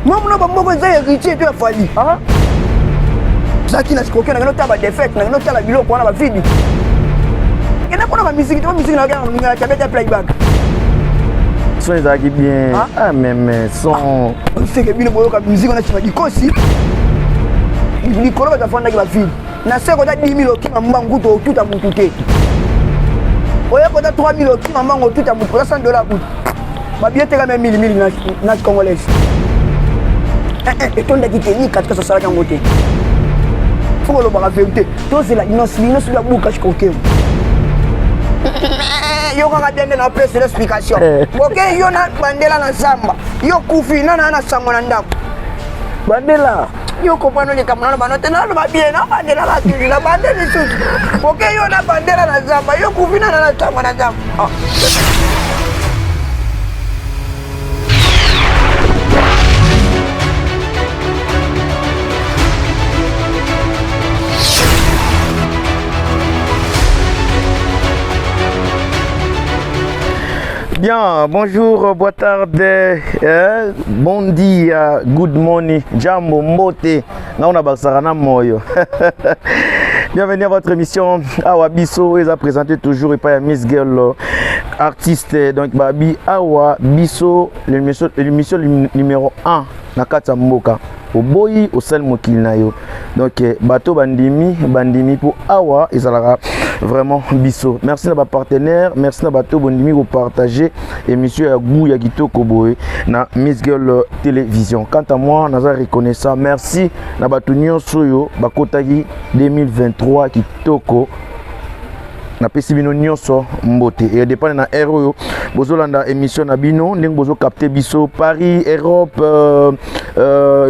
Maman n'a pas mon héritier de la famille. Ça qui n'a pas aucun défaite, n'a pas la bilo pour la vie. Il n'y a pas de musique, la playback. Son est bien. Ah, mais son. On sait que la musique, on a dit aussi. Nicolas va faire la fille. Na se ko ta 10 000 ki mamba nguto tout a mututé. Oya ko ta 3 000 ki mamba nguto tout a mututé $100 bout. Ba bien te ka même 1000 na congolais. Et ton da kiteni 4 ça sala kangote. Faut le bara vérité. To c'est la innocence la bouka chikokem. Yo ka bien na presse l'explication. OK yo na bandela na samba. Yo kufi na sango na ndako. Bandela yo comprendre les camarades maintenant le va bien na bandela la tuli la bandela tout OK yo na bandela na zamba yo kuvina na tango na zamba Bien, bonjour, boa tarde, bon dia, good morning, jambo, mbote, naona baksarana moyo. Bienvenue à votre émission Awa Biso, et à présenter toujours et pas Miss Girl artiste donc Babi Awa Biso, l'émission numéro 1 na kata mboka. Au boyi au sel mokili na yo. Donc bateau bandimi pour Awa ezalaka vraiment biso. Merci à ma partenaire, merci à bateau bandimi pour partager émission ya goût ya kitoko boy na Miss Girl télévision. Quant à moi, naza reconnaissant. Merci na bato nyonso yo bakotaki 2023 kitoko. Na pesi bino nyonso mbote et dépend na héros bozolanda émission na bino ndeng bozo capter biso Paris, Europe,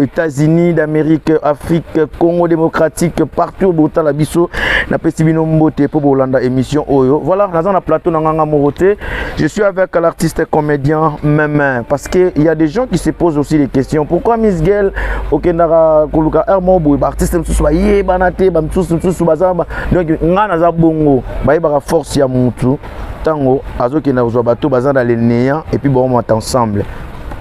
États-Unis d'Amérique, Afrique, Congo démocratique, partout bota la biso na pesi bino mbote pour bolanda émission oyo. Voilà, dans un plateau na nganga moroté, je suis avec l'artiste comédien Meme parce que il y a des gens qui se posent aussi des questions. Pourquoi Miss Girl okendara koluka hermo boy artiste msusu ba yebanate ba msusu bazamba donc ngana za bongo baka force ya mutu tango azoki na uzwa bato bazana le néant et puis bon on monte ensemble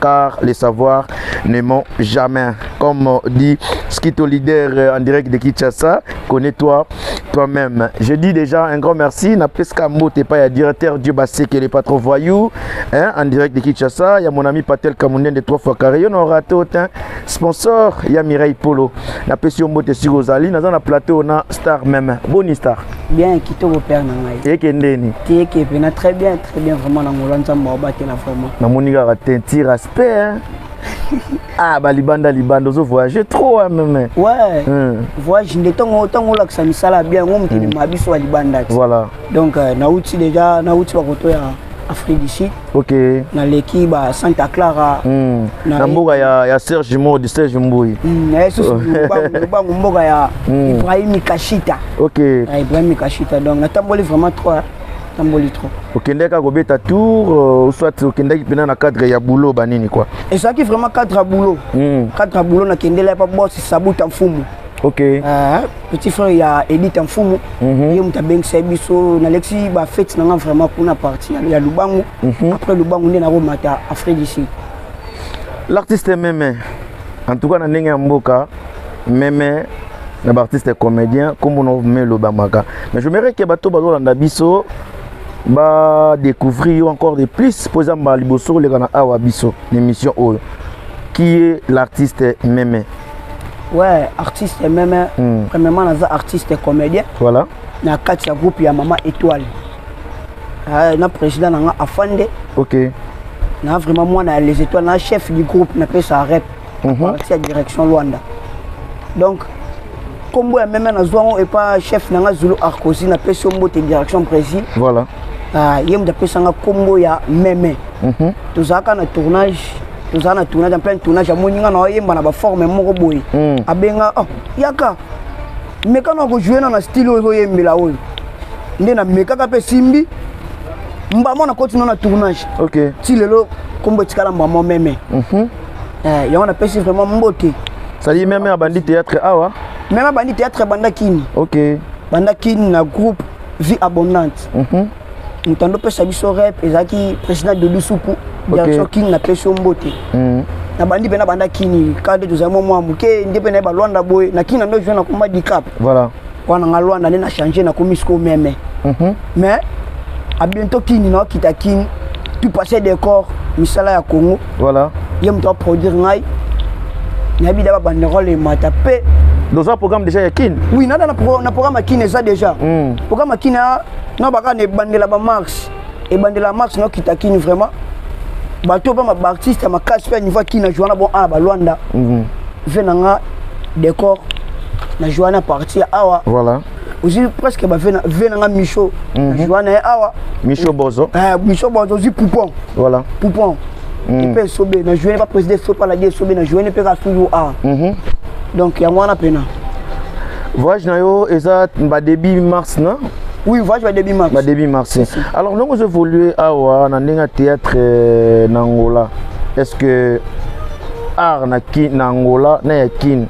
car les savoirs ne mentent jamais comme dit Skito leader en direct de Kinshasa, connais-toi toi-même. Je dis déjà un grand merci na Pesca Mbote pas ya directeur Dieu Bassé qui est le patron voyou hein, en direct de Kinshasa, il y a mon ami Patel Kamounen de 3 fois carré, on a raté autant sponsor, il y a Mireille Polo na Pesio Mbote sur Rosalie dans un plateau on a star même bonne star bien kitoko père na ngai et kendeni qui est très bien vraiment na ngolanda mboba te la vraiment na moniga ratentir respect hein. Ah bah libanda zo voyager trop même ouais voyage de temps la ça misala bien on me mabiso à libanda voilà donc na outi déjà na outi bakoto ya Afrique du Sud OK na l'équipe Santa Clara na mboga ya Serge Modi Serge Mboui na eso ba mboga ya Ibrahim Kashita OK Ibrahim Kashita donc na tamboli vraiment trop tamboli trop okendeka kobeta tour soit okendaki pena na cadre ya boulot banini quoi et ça qui vraiment cadre boulot na kendela pa boss Sabuta Mfumu OK petit frère ya Edith Mfumu ye mutabeng sebiso na Lexi ba fête na vraiment kuna partie ya Lubangu après Lubangu ndena romata Afrique du Sud l'artiste Meme en tout cas na ndenge ya mboka Meme na artiste comédien comme on met le bamaka mais je m'aimerais que bato bazolanda biso ba découvrir encore de plus pour exemple liboso le kana Awa Biso l'émission oyo qui est l'artiste Meme. Ouais, artiste Meme premièrement naza artiste comédien voilà na kati ya groupe ya Mama Étoile na président na Afande OK na vraiment moi na les étoiles na chef du groupe na pesa rep partie à direction Luanda donc combo ya Meme na zwango et pas chef na Zulu Arkosi na pesa mbote direction Brésil voilà yem da pesa nga combo ya Meme tozaka na tournage en plein tournage amoninga na yemba na ba forme moko boy abenga yaka mekano ko jouer na style oyo yembela oyo ndena mekaka pe simbi mbamo na continue na tournage OK ti lelo kombo tikala mbamo Meme yango na pesi vraiment mbote ça dit Meme a bandi théâtre Awa Meme bandi théâtre banda kini OK banda kini na groupe Vie Abondante Ntando pesa biso rep ezaki président de Lusupu direction King na peso mbote na bandi pe na banda kini kade tozamo mwa muke ndepe na ba Luanda boy na kini ndo jona komba di cap voilà wana nga Luanda na changer na komisko meme mais à bientôt kini na kita kini tout passer décor misala ya Congo voilà yem to produire ngai na bi da banderole mata pe dans un programme déjà ya kin oui na programme kini ça déjà programme kini na baka ne bandela ba Max et bandela Max no kita kini vraiment bato ba ma artiste ma casse pe niveau kini na joana bon a ba Luanda venanga décor na joana partie awa voilà aussi presque ba venanga Micho na joana awa Micho Bozo Micho Bozo aussi Poupon voilà Poupon il peut sober na joana pas président faut pas la dire sober na joana peut ka toujours a donc ya mwana pena voyage na yo eza ba début mars non oui voyage ba début mars ba début mars alors nous vous évoluer awa na ndinga théâtre na Angola est-ce que art na kin na Angola na ya kin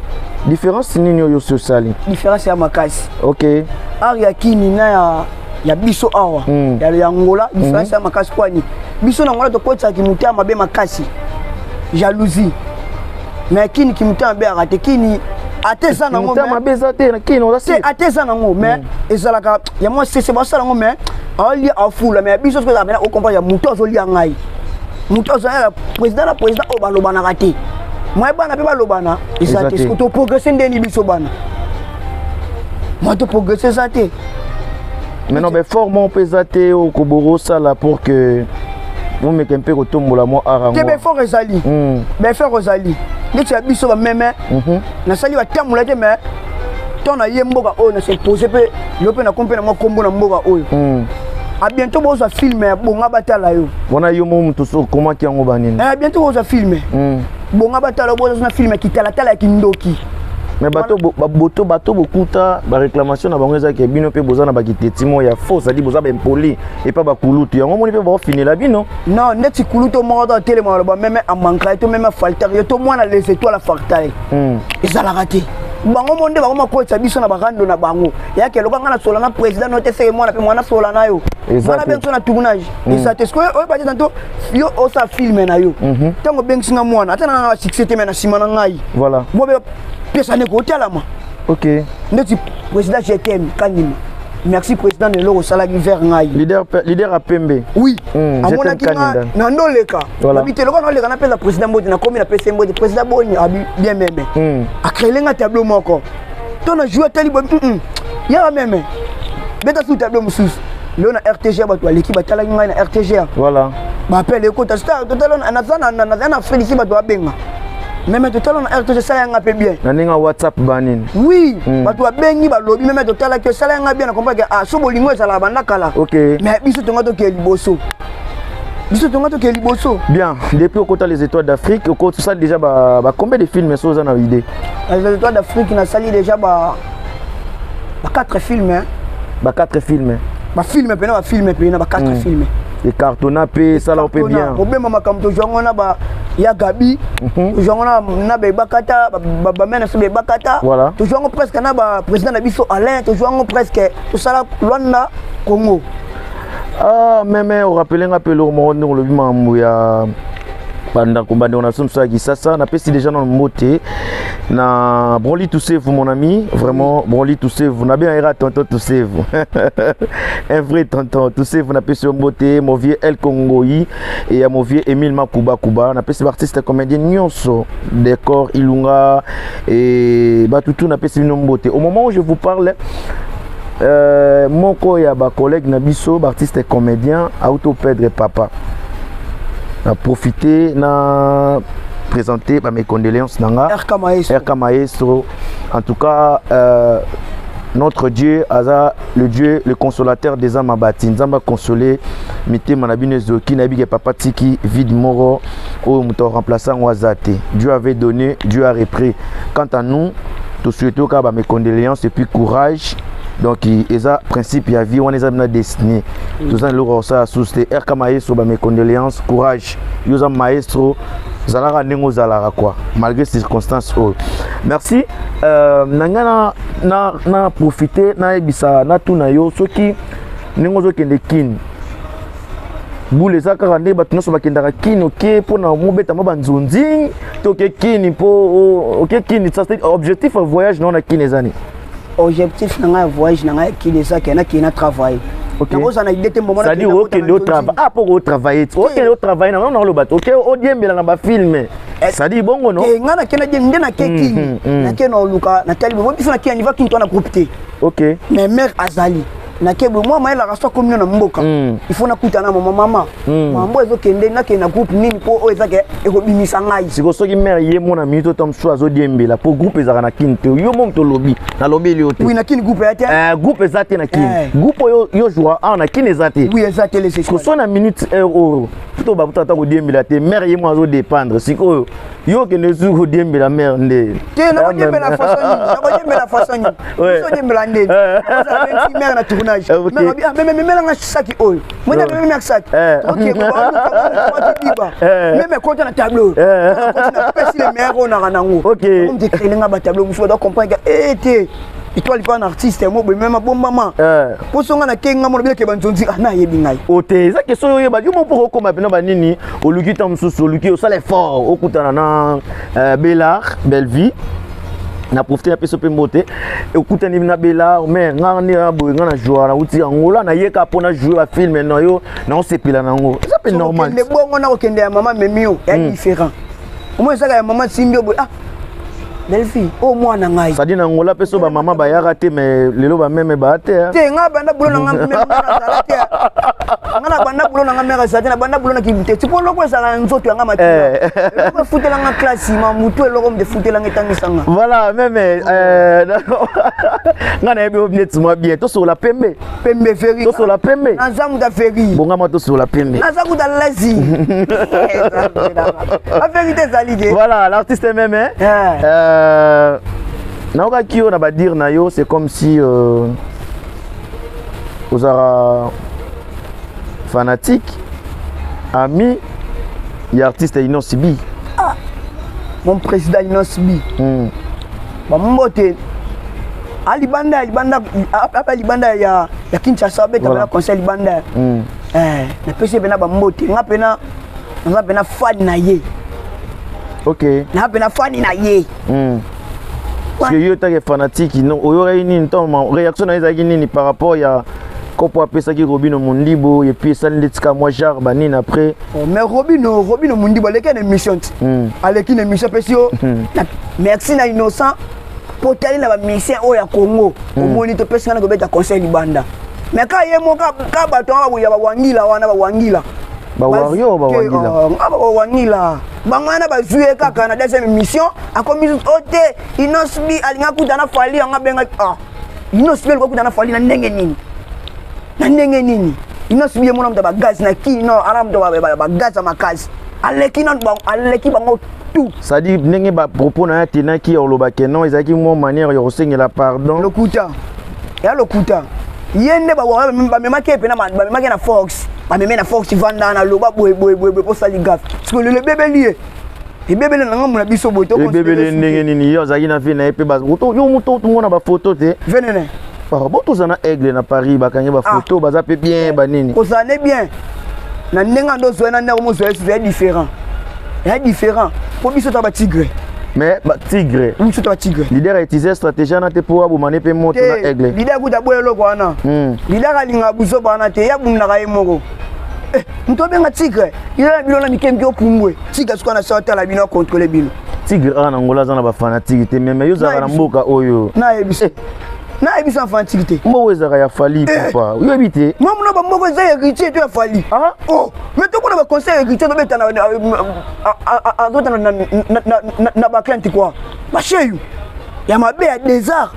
différence nini yo sociali différence ya makasi OK art ya kini na ya biso awa ya Angola différence ya makasi kwani biso na Angola to kotsa kimuta mabe makasi jalousie mais kini kimuta mabe arate kini atesa na ngo kimuta mabe za te na kini oza c'est atesa na ngo mais ezalaka ya moi c'est ba sala ngo mais ali afula mais biso ko za bena o comprendre ya muto zo lia ngai muto zo ya président o baloba na raté moi bana pe balobana ezate ce que to progresser ndeni biso bana moi to progresser ça te maintenant ben formons pesate au koboro sala pour que vous mettez un peu kotombola mo arango te be fort ezali be fort ezali neti ya biso ba meme na sali ba tamula te mais ton na yemboka o na se poser pe yo pe na kompena mo kombo na mboka oyo à bientôt boza filmer bonga batala yo bona yo mo mutu so comment ki yango banini bientôt boza filmer bonga batala boza na filmer ki tala kindoki mais bato bokuta ba réclamation na bango ezaki bino pe boza na bakitetimo ya faux ça dit boza ba impoli et pas ba kulutu yango moni pe ba finir la bino non neti kulutu mo da tellement ba même en manque to même falter yo to mwana les étoiles falter ezala raté bango monde bango makotsa biso na bakando na bango yake lokanga na sola na président no te seke mwana pe mwana sola na yo mwana benso na tournage ezate ce que o ba tanto yo o sa filmer na yo tango benso na mwana atana na succès te mena sima na ngai voilà bobe pesa ne ko telama OK ndeti président je t'aime kanima merci président de l'euro salagi vers ngai leader a pembe oui amona kinga na ndoleka habite lokona ndoleka na pesa président modi na komi na pesa modi président boni abi bien même a créer nga tableau moko ton a jouer tali ya même beta sous tableau musus le na RTG ba to l'équipe batala ngai na RTG voilà ba appelle écoute star total na Félix ba to abenga même total na RTG ça nga pe bien na ninga WhatsApp banine oui ba to abengi ba lobi même total que ça nga bien na comprendre que so bolingo ezala banda kala OK mais biso tonga to ke liboso bien depuis au côté les étoiles d'Afrique au côté ça déjà ba combien de films sont dans la idée les étoiles d'Afrique na sali déjà ba 4 films hein ba 4 films ba film pe na ba film pe na ba 4 films et cartona pe ça là peut bien problème makam to jongo na ba ya Gabi jongo na be bakata ba mena so be bakata voilà to jongo presque na ba président na biso Alain to jongo presque to sala Luanda Congo mais on rappelle un peu le monde le bimambo ya pendant combat on a somme ça qui ça na pesi déjà dans le moté na Broly tout save mon ami vraiment Broly tout save vous n'a bien era tonton tout save un vrai tonton tout save na pesi moté mon vieux El Congoï et mon vieux Emile Makuba na pesi artiste comédien nyonso décor ilunga et batutu na pesi moté au moment où je vous parle moko ya ba collègue na biso artiste comédien auto perdre papa a profité na présenter mes condoléances nanga RK Maestro en tout cas notre Dieu aza le Dieu le consolateur des âmes abattues nzamba consoler mité manabine zoki na bige papa tiki vide moro au muto remplaçant wazate Dieu avait donné Dieu a repris quant à nous tout souhaitons ka mes condoléances et puis courage donc eza principe ya vie on est na destiné tout ça le ça souste RK Maestro mes condoléances courage yoza maestro zalara nengo zalara quoi malgré ces circonstances merci nanga na profiter na ebisa na tuna yo soki nengo zo kende kin boule eza kaka nde bato nyonso bakendaka kini oke mpona mobeta mwa banzonzi to oke kini mpo oke kini objectif ya voyage nao na kini eza nini? Objectif na ngai ya voyage na ngai kini eza ke nakei na travail. C'est-à-dire okende au travail. Ah, pour au travail. Okende au travail na on loba. OK, odiembela na ba film. C'est-à-dire bongo non? Eh ngana kena je ndena keki. Na kena oluka na tali bo biso na ki aniva ki to na groupe T. OK. Mais mère azali. Na kebo moi maela raso comme na mboka. Il faut na kutana mama. Mambo ezo kende na kena groupe nini po o ezake eko bimisa ngai. Siko soki mère ye mona minute tom so azo diembela po groupe ezaka na kinte. Yo mom to lobby. Na lobby li ote. Oui na kini groupe ate. Groupe ezate na kini. Groupe yo joie na kini ezate. Oui ezate les siko so na minute euro. Plutôt ba buta ko diembela te mère ye mo azo dépendre. Siko yo kende su ko diembela mère nde. Te na ko diembela façon ni. Na ko diembela façon ni. So diembela nde. Ça mère na tournage. Mais là saki oil. Moi na même saki. OK, même quand on a tableau. Quand on si les mères on a ranango. OK. On dit créer nga tableau, vous doit comprendre que té toi pas un artiste moi même bon maman. Pour son na kenga mo bileke banzonzi na yebi ngai. Ote, ça question yo ba yo mo pour ko mapena ba nini oluki tamsusu oluki o sala fort okutana na Bellard, Belleville. Na profiter ya peso pe moté ekutani na Bella mais ngani abo ngana jouer na uti angola na yeka pona jouer ba film na yo na on sepela nango ça peut normal le bongo na okende ya mama memio est différent au moins ça ya mama simbio ah Delphi au moins na ngai ça dit na ngola peso ba mama ba yaka te mais lelo ba meme ba te te nga banda bulo na ngam na sala te ngana banda bulo na ngam mera sa te na banda bulo na kibite tu po loko sa nzoto nga matina ko futela nga classe ma mutu eloko me futela nga tangisanga voilà meme ngana ebe obnet moi bien to sur la pembe feri to sur la pembe na zamu da feri bonga ma to sur la pembe na zamu da lazi la vérité zalide voilà l'artiste même naoka kio na ba dire na yo c'est comme si ozara fanatique ami et artiste Inosibi. Mon président Inosibi. Ba mbote alibanda ya Kinshasa beta na conseil libanda. Na pese bena ba mbote ngapena fan na ye. OK. Na bena fan na ye. Parce que yo t'es fanatique non oyo ni ton réaction na ezaki nini par rapport ya kopo apesa ki Robino Mondibo et puis ça ndetika moi jar banine après mais Robino Mondibo leke na émission aleki na émission pesio merci na innocent pour tali na ba mission o ya Congo o moni to pesa na ko beta conseil libanda mais ka ye mo ka bato ba ya ba wangila wana ba wangila ba wario ba wangila ba wangila bangana ba jouer kaka na deuxième mission a commis ote Inosibi alinga kutana fali nga benga Inosibi ko kutana fali na ndenge nini Inosibi mona mta ba gaz na ki no aram to ba gaz ma kazi aleki bango tout ça dit ndenge ba propos na tena ki oloba ke non ezaki mo manière yo sengela pardon lokuta yende ba wa ba mema ke pe na ba mema ke na Fox ba mema na Fox vanda na loba boy po sali gaf parce que le bébé lié et bébé na ngam na biso boy to ko bébé ndenge nini yo zaki na fi na pe ba yo muto to ngona ba photo te venene bon tous na aigle na Paris ba kanye ba photo ba za pe bien ba nini ko ça n'est bien na ndenga ndo zo na ndeko mo zo c'est différent pour biso ta ba tigre mais ba tigre biso ta ba tigre leader a utilisé stratégie na te pour abomane pe moto na aigle leader ku ta boyelo ko ana leader alinga buso bana te ya bunna ka yemoko mto benga tigre ila bilona mikemki okumbwe tigre siko na sorta la bino contrôler bino tigre ana ngola za na ba fanatique te mais yo za na mboka oyo na ebise na ebisa fantique mbo wezaka ya fali papa yo ebite moi mona ba moko za héritier to ya fali oh mais to kuna ba conseil héritier to beta na ba client quoi ba cheyu ya mabe ya désert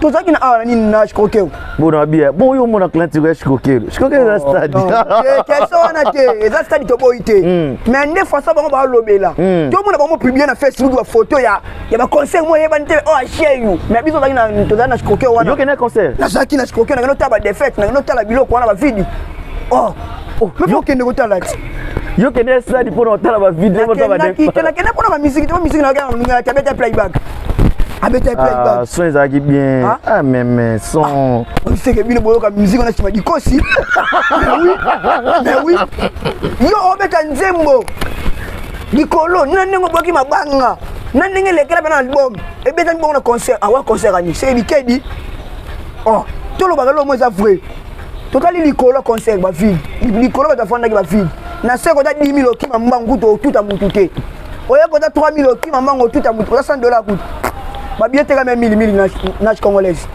to zaki na ana nini na shikokeo bona bia bon yo mona client ko shikokeo na stade que ça na te za stade to boité mais ne fois ça ba lobela to mona ba mo publier na Facebook ba photo ya ba concert mo yeba nte oh cheyu mais biso zaki na to za na shikokeo wana yo kena concert na zaki na shikokeo na no taba défaite na no tala biloko wana ba vidi mais faut kende ko tala yo kende stade pour no tala ba vidi mo taba défaite kende pour na musique na ga tabeta playback abeta playback son ezalaki bien ah mais son c'est que bino boyoka musique on a sima dikosi mais oui yo obeta nzembo likolo nanengo boki mabanga nanenge lekela bana album ebeta ni bona concert awa concert ani c'est bikedi oh tolo bagalo mo za vrai tokali likolo concert ba ville likolo ba fanda ki ba ville na se ko ta 10000 okima mbangu to tuta mutu te oye ko ta 3000 okima mbangu tuta mutu $100 coûte ba bien te ka même 1000 na congolaise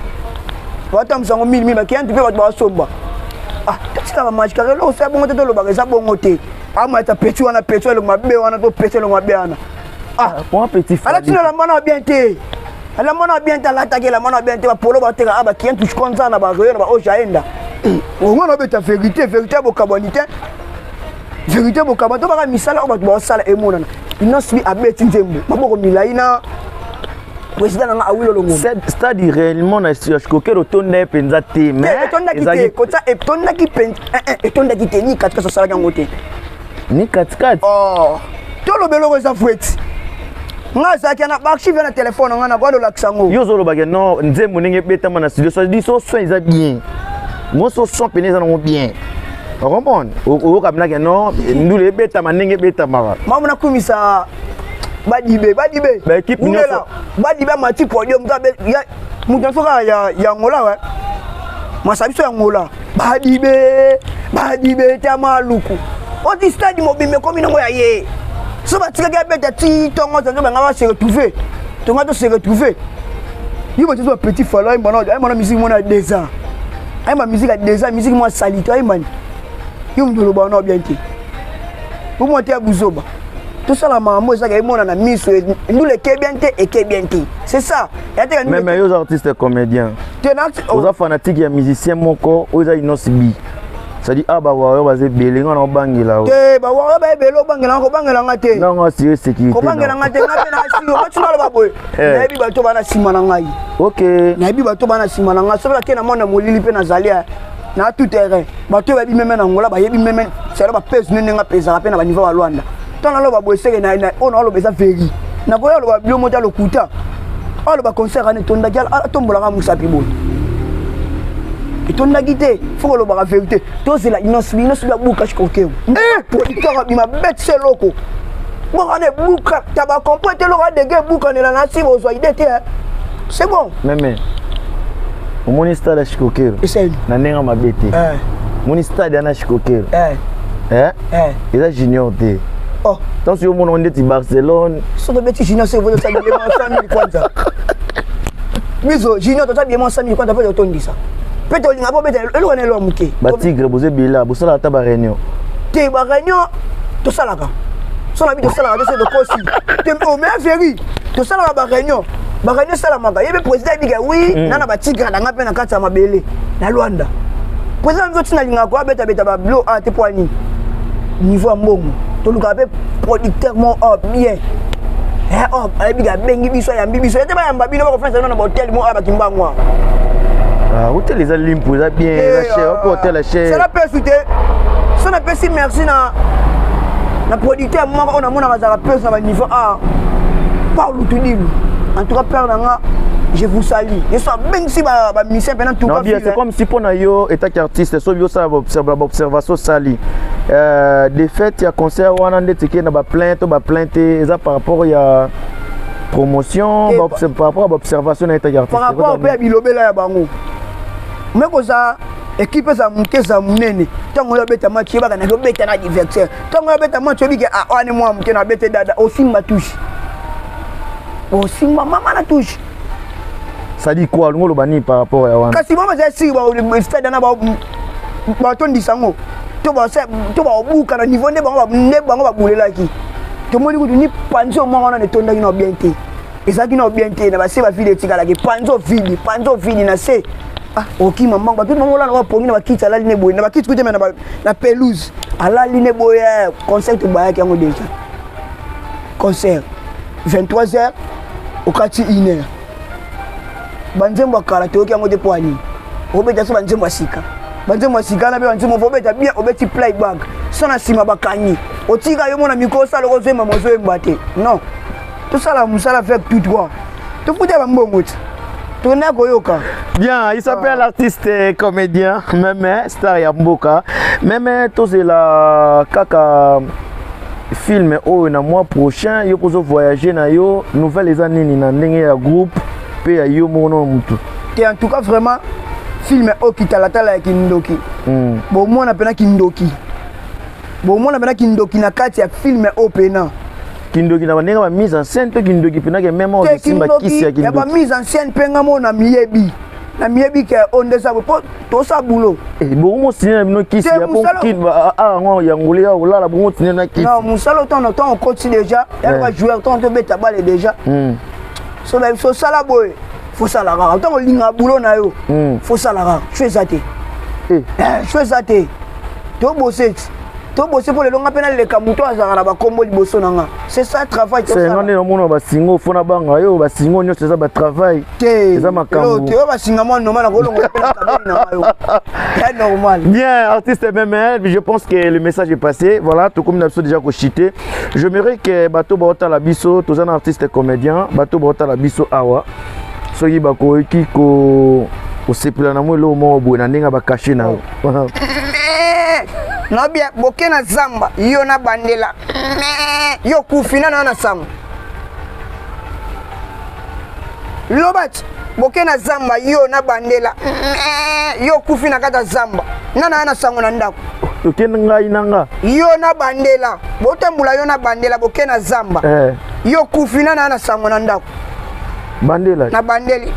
wata msango 1000 ba kiantu pe ba somba ah tika ba match ka lo se bongo te to lo ba za bongo te ama ta petu wana petu lo mabe wana to petu lo mabe wana ah bon petit frère ala tino la mona bien te ala mona bien te la take la mona bien te ba polo ba te ka ba kiantu konza na ba royo ba o jaenda on a beta vérité bo kabonité vérité bo kabato ba misala o ba ba sala e monana ino sbi abeti nzembo maboko milaina président nga awilo longo c'est-à-dire réellement na Shikokero tonda penza te mais tonda kite kota e tonda ki pen e tonda kite ni katika sala kango te ni katika oh tolo beloko za fouet nga za kana archive na téléphone nga na kwa do laksango yo zolo ba no nzembo ndenge beta mana studio ça dit so soin ça bien moi so son peneza non bien on comprend o kabina ke non ndule beta manenge beta mara mamu na kumisa badibe ba équipe ngela badibe mati podium ka ya mutu foka ya ngola wa masabiso ya ngola badibe tamaluku o di stade mobime komi nango ya ye so batika ka beta ti tongo tanzo ba ngaba se retrouver tonga to se retrouver yibo tizo petit fala mbona musique mona 2 ans ay ma musique a 2 ans musique moi salito ay man yum dolo ba no bien ti pour moi te abuzoba tout ça la maman ça que mona na miso nous le kebiente et kebiente c'est ça ya te même les artistes comédiens aux fanatiques et musiciens moko aux inosbi ça dit ah bah ouais vas-y belinga na bangela te ba wa ba belo bangela ko bangela ngate non nga si sécurité ko bangela ngate ngate na si ko tuna ba boy na bi ba to bana sima na ngai OK na bi ba to bana sima na ngai so ba ke na mona molili pe na zalia na tout terrain ba to ba bi meme na ngola ba yebi meme c'est là ba pèse nenga pèse pe na ba niveau ba Rwanda tona lo ba boy seke na on lo beza feri na ko lo ba bio mota lo kuta on lo ba concert ane tonda gal tombola ka musa pibo et ton nagité faut le bara vérité toi c'est la inosbi la bouka Shikokero producteur bi ma bête c'est loco bon on est bouka ta ba comprendre le roi de guerre bouka na na si bozo idée c'est bon mais au ministère de Shikokero na nenga mabete ministère de Shikokero il a junior de oh tant si au monde on est à Barcelone so de bête junior c'est vous ça bien 100 000 kwanza miso junior to ça bien 100 000 kwanza peut otondi ça peut-être on a pas bête le on est l'homme qui ba tigre bozé bila bosala ta ba réunion te ba réunion to salaka so na bi to salaka c'est de kosi te o mais véri to salaka ba réunion sala maka yebe président dit que oui nana ba tigre na ngape na kata mabele na Rwanda président nzo tina linga ko beta ba blo a te poani niveau mbongo to luka pe producteur mon bien oh biga bengi biso ya biso te ba yamba bino ba konference na ba hotel mo aba kimbangwa ah hôtel les alimpo ça bien la cher hôtel la cher ça la peut souter ça na peut si merci na producteur moi on a mona za peut na niveau a parle tout dit en tout cas père nga je vous salue et ça même si ba musicien pendant tout non bien c'est comme si pour yo état artiste so yo ça observation sali des fêtes il y a concert wana ndetike na ba plainte ça par rapport il y a promotion par rapport à observation na état artiste par rapport à bilobela ya bango mais ko ça équipe za mukeza munene tango ya beta match ba kana beta na divertir tango ya beta match bi ke ah wani moi mke na beta dada osimba touche osimba mama na touche ça dit quoi ngolo bani par rapport à wana kasi mama za si ba stade na ba tondi sango to ba buka na niveau ne bango ba bulela ki to moni kutu ni panzo mama na tonda kino bien te ezaki no bien te na ba se ba fille tikala ki panzo vidi na se ah oki maman ba tout maman la na pongi na ba kitsa la line boy na ba kitsa kuté na pelouse ala line boy concert ba ya kango déjà concert 23h au kati 1h banzembo kala to kango de poani obeta so banzembo sika na be banzembo obeta bien obeti playback sana sima bakani otika yo mona miko sala ko zemba mozo embate non tout ça la musala fait tout droit Tu fous des mbongo. Tu n'as pas. Bien, il s'appelle artiste et comédien, même star Yamboka. Même tous la kaka film au na mois prochain, yo pozo voyager na yo nouvelles années ni na ndenge ya groupe pe ya yo mono mutu. Et en tout cas vraiment film Okitalatala ya Kindoki. Bon moi na pena Kindoki. Bon moi na pena Kindoki na kati ya film opena. Kindoki na bandenga ba mise en scène to Kindoki pena ke même on simba kisi ya Kindoki. Ya ba mise en scène penga mo na miyebi. Na miyebi ke onde sa po to sa boulot. Bon mo signe no kisi ya po kid ba ngo ya ngule ya olala bon signe na kisi. Non, mon salo temps on continue déjà. Elle va jouer temps to beta balle déjà. So la so sala boy. Faut ça la rare. Tant linga boulot na yo. Faut ça la rare. Tu es zaté. Tu es zaté. To bosser. To bosser pour le longa pena le kamuto azara ba kombo liboso nanga. C'est ça travail c'est ça. C'est ngone ba singo fona banga yo ba singo nyo c'est ça ba travail. C'est ça makambo. Yo ba singa mo normal ko longa pena kabini na yo. C'est normal. Bien, artiste MML, je pense que le message est passé. Voilà, tout comme nous avons déjà cochité. J'aimerais que bato bota la biso, tous un artiste comédien, bato bota la biso awa. Soki bako eki ko osepela na mo lo mo bo na ndinga ba cacher na. Na bien bokena zamba yo na bandela. Yo kufina na samba. Lobat bokena zamba yo na bandela. Yo kufina kata zamba. Na sango na ndako. Tokena ngai nanga. Yo na bandela. Botambula yo na bandela bokena zamba. Yo kufina na sango na ndako. Bandela na bandeli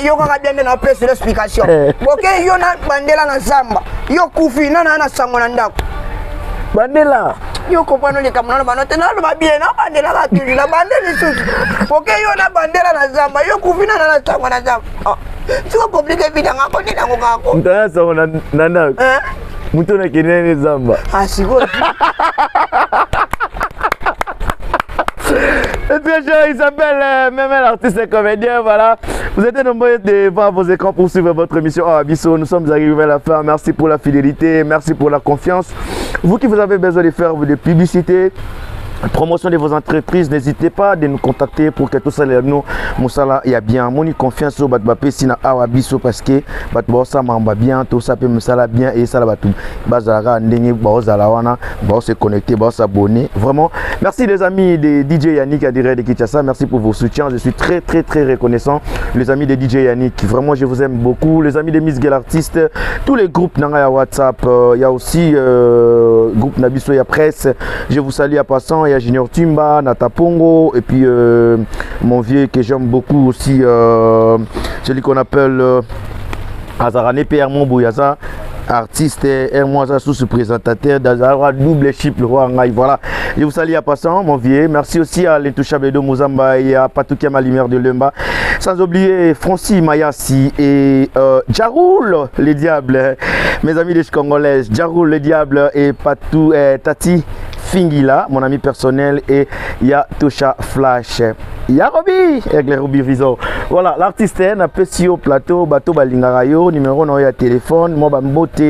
yo kaka bien na pesa l'explication boke yo na bandela na zamba yo kufi na sango na ndako bandela yo kopano le kamana banote na ba bien na bandela la tuli na bandeli suki boke yo na bandela na zamba yo kufi na sango na zamba siko compliqué vita ngako ni nango ngako ndana sango na ndako muto na kinene zamba siko Et très cher, il s'appelle même l'artiste et comédien, voilà. Vous êtes nombreux devant vos écrans pour suivre votre émission Abisso. Nous sommes arrivés à la fin. Merci pour la fidélité, merci pour la confiance. Vous qui vous avez besoin de faire des publicités, promotion de vos entreprises, n'hésitez pas de nous contacter pour que tout ça nous Moussala y a bien mon confiance au Batbapé sina Abisso parce que Batbossa mamba bien tout ça peut Moussala bien et ça la batou bazara ndenge bazala wana ba se connecter ba s'abonner vraiment merci les amis de DJ Yannick à dire de Kinshasa, merci pour vos soutiens, je suis très reconnaissant les amis de DJ Yannick, vraiment je vous aime beaucoup, les amis de Miss Girl Artiste, tous les groupes nanga WhatsApp, il y a aussi groupe Nabiso ya presse, je vous salue à passant. Il y a Junior Timba, Nata Pongo et puis mon vieux que j'aime beaucoup aussi, celui qu'on appelle Azarane P. Hermon Bouyaza, artiste Hermoisa sous-présentateur d'Azara double chip le roi Ngaï. Voilà, je vous salue à passant mon vieux, merci aussi à l'intouchable de Mozamba et à Patoukia Malimère de Lemba, sans oublier Francis Mayassi et Jaroul le diable, mes amis des Congolaises, Jaroul le diable et Patou Tati Fingila, mon ami personnel, et il y a Tosha Flash. Il y a Roby, avec les Roby Viso. Voilà, l'artiste n'a pas si au plateau, bateau balingarayo, numéro non, il y a téléphone, moi bambote,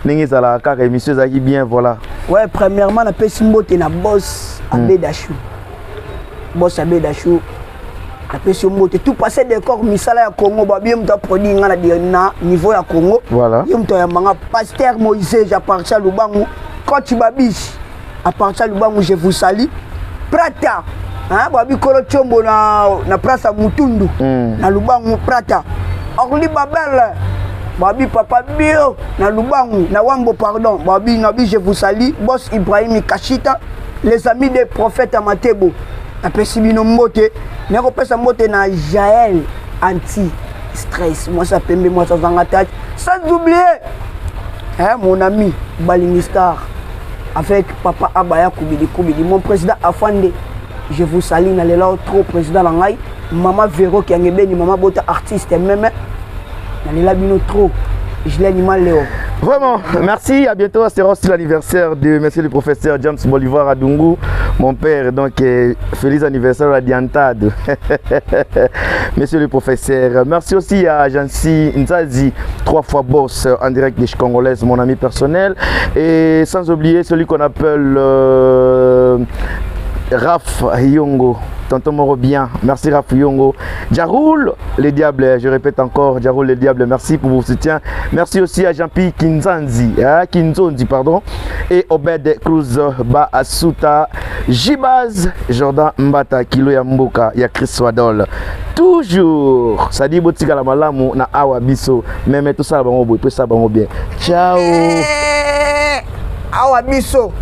n'engage à la carte, émission Zagi bien, voilà. Ouais, premièrement, la pas si mbote na boss Abedachou. Boss Abedachou. La pas si mbote, tout passé des corps, misala ya Congo, babiem ta produit na niveau ya Congo. Voilà. Yom to ya manga pasteur Moïse, j'appartiens Lubangu, coach Babiche. À partir du moment où je vous salue, Prata, hein, Babi Kolo Chombo na Prasa Mutundu, na Lubangu Prata, Orly Babel, Babi Papa Bio, na Lubangu, na Wambo pardon, Babi Nabi je vous salue, Boss Ibrahim Kachita, les amis des prophètes Amatebo, na Pesibino Mbote, Neko Pesa Mbote na Jaël anti-stress, moi ça peut moi ça zangatage, sans oublier, hein, mon ami Balingistar. Avec Papa Abaya Koubidi, mon président Afande, je vous salue, n'allez là trop président Langaï, Maman Véro qui a ngébé, Maman Bota artiste, même, n'allez là bino trop, je l'ai animal Léo. Vraiment, merci, à bientôt, c'est aussi l'anniversaire de monsieur le professeur James Bolivar Adungu, mon père, donc feliz anniversaire à Diantad, monsieur le professeur. Merci aussi à Jansi Nzazi, 3 fois boss en direct des Congolaises, mon ami personnel, et sans oublier celui qu'on appelle Raph Yongo, tonton Moro bien, merci Raph Yongo. Jaroul les diables, je répète encore, Jaroul les diables, merci pour vos soutiens. Merci aussi à Jean-Pierre Kinzonzi, pardon, et Obed Cruz Ba Asuta, Jibaz, Jordan Mbata, Kilo Yamboka, ya Chris Wadol. Toujours, ça dit botika la malamu na awa biso, mais tout ça bango boy, tout ça bango bien. Ciao. Awa biso.